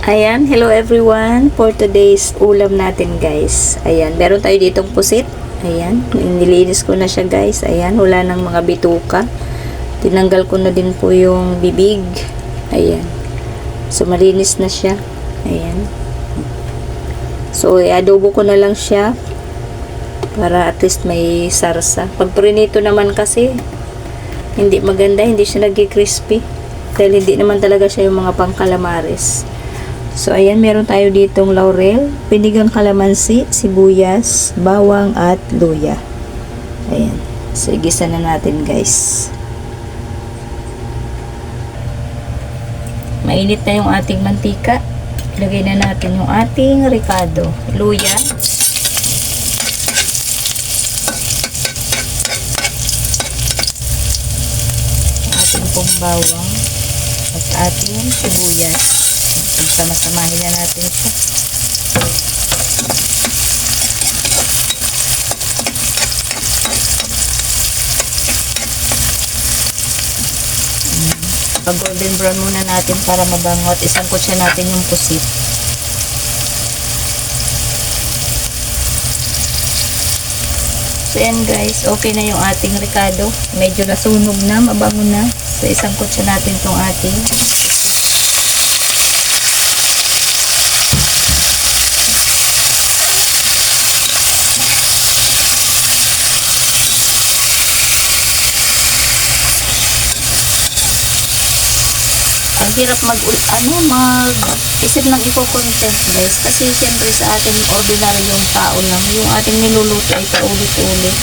Ayan, hello everyone. For today's ulam natin guys. Ayan, meron tayo ditong pusit. Ayan, nilinis ko na siya guys. Ayan, wala ng mga bituka. Tinanggal ko na din po yung bibig. Ayan. So, malinis na siya. Ayan. So, i-adobo ko na lang siya. Para at least may sarsa. Pag prinito naman kasi, hindi maganda. Hindi siya nag-crispy. Dahil hindi naman talaga siya yung mga pangkalamares. So, ayan, meron tayo ditong laurel, pinigang kalamansi, sibuyas, bawang, at luya. Ayan. So, igisa na natin, guys. Mainit na yung ating mantika. Ilagay na natin yung ating ricado. Luya. Ating pong bawang. At ating sibuyas. Sama-samahin na natin ito. Pag golden brown muna natin para mabango at isangkot siya natin yung pusit. So yan guys, okay na yung ating ricado. Medyo nasunog na, mabango na. So isangkot siya natin itong ating ang hirap isip ng iko-content guys kasi syempre sa ating ordinaryong tao lang yung ating niluluto ay paulit-ulit.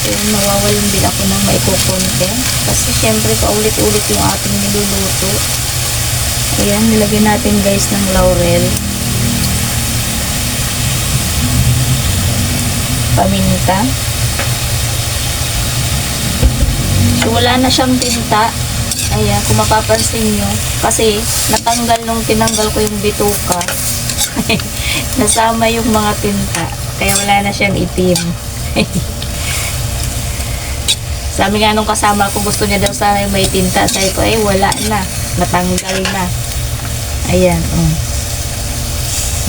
So mawawalan din ako ng maiko-content kasi syempre paulit-ulit yung ating niluluto. Ayan, nilagyan natin guys ng laurel, paminta. So wala na siyang tinta. Ayan, kung mapapansin nyo, kasi natanggal nung tinanggal ko yung bituka, nasama yung mga tinta, kaya wala na siyang itim. Sabi nga nung kasama ko, gusto niya daw sana yung may tinta, sabi ko, wala na, natanggal na. Ayan,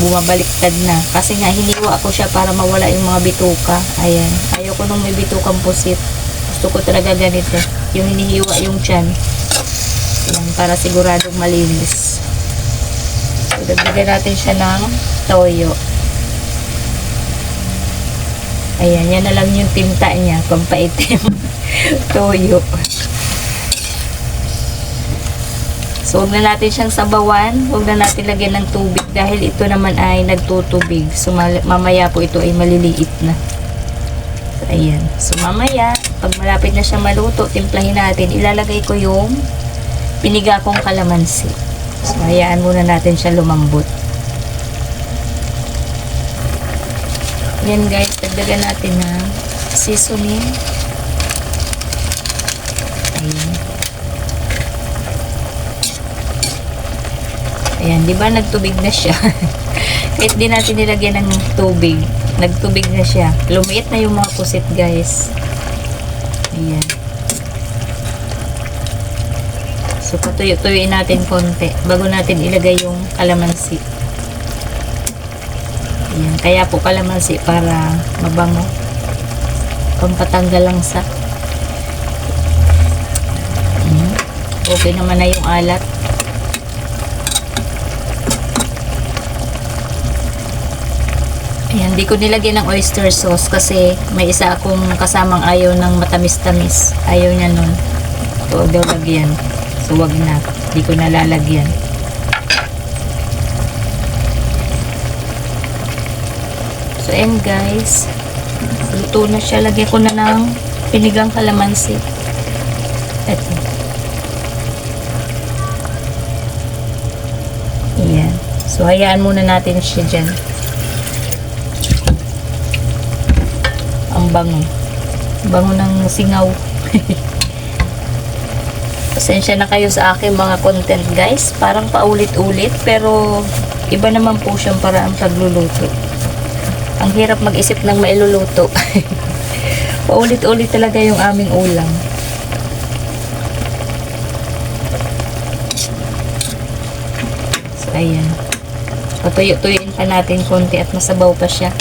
bumabaliktad na, kasi nga hiniwa ko siya para mawala yung mga bituka. Ayan, ayaw ko nung may bitukang pusit, gusto ko talaga ganito, yung hinihiwa yung tiyan. Ayan, para siguradong malinis. So, dagdagan natin siya ng toyo. Ayan, yan na lang yung tinta niya, pampaitim. Toyo. So, huwag na natin siyang sabawan. Huwag na natin lagyan ng tubig dahil ito naman ay nagtutubig. So, mamaya po ito ay maliliit na. So, ayan. So, mamaya, pag malapit na siya maluto, timplahin natin. Ilalagay ko yung piniga kong kalamansi. So, hayaan muna natin siya lumambot. Yan guys, dagdagan natin ng seasoning. Ayan. Ayan, di ba nagtubig na siya? Kahit di natin nilagyan ng tubig, nagtubig na siya. Lumiit na yung mga pusit guys. Ayan. So, patuyo-tuyuin natin konti bago natin ilagay yung kalamansi. Ayan. Kaya po kalamansi para mabango. Pampatanggal lang sa. Ayan. Okay naman na yung alat. Ayan. Di ko nilagyan ng oyster sauce kasi may isa akong kasamang ayaw ng matamis-tamis. Ayaw niya nun. Ito daw lagyan. So, wag na. Hindi ko nalalagyan. So, ayan guys. Luto na siya. Lagyan ko na ng pinigang kalamansi. Ito. Ayan. So, hayaan muna natin siya dyan. Ang bango. Bango ng singaw. Pasensya na kayo sa aking mga content guys. Parang paulit-ulit pero iba naman po siyang paraang pagluluto. Ang hirap mag-isip ng mailuluto. Paulit-ulit talaga yung aming ulam. Ayan. Patuyo-tuyuin pa natin konti at masabaw pa siya.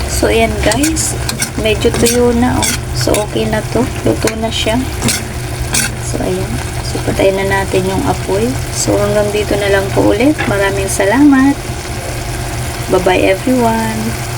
So, ayan guys. Medyo tuyo na, oh. So, okay na to. Luto na siya. So, ayan. So, patayin na natin yung apoy. So, hanggang dito na lang po ulit. Maraming salamat. Bye-bye everyone.